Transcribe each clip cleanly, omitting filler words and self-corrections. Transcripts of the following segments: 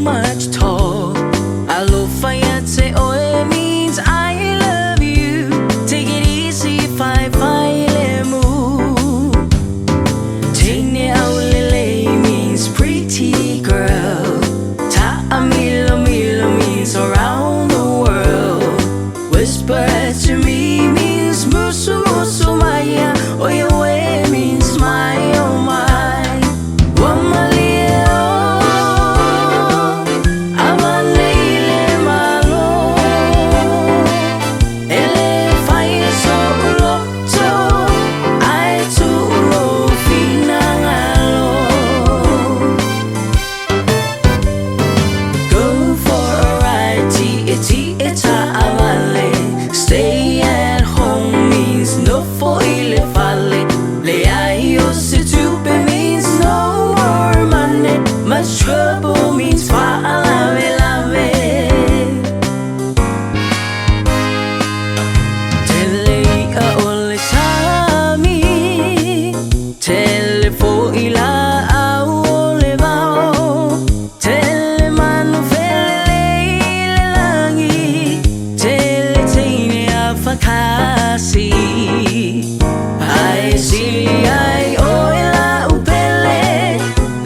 much talk. Alofa yate oe means I love you. Take it easy, five mu. Tene au lelei means pretty girl. Ta'amilo means around the world. Whisper to me means musu musu maya. Oye oe means my oh my. Stay at home means no for ile fale. Le ayo se tupe means no more money. Much trouble means fa lave lave. Tele a ole tami. Tele fo ila a ole bao. Tele manu fele le langi. Tele tene a fakasi. Ai si ai oila upele.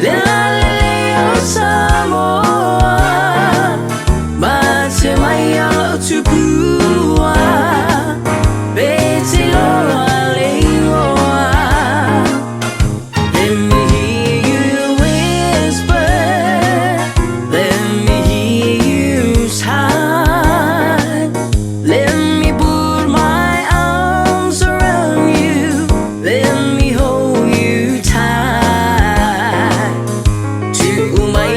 Le la le o Samoa. Mate mai alo tupua. Bete lo aleoa. Let me hear you whisper. Let me hear you sigh. Let me put my arms around you. Let me hold you tight. To my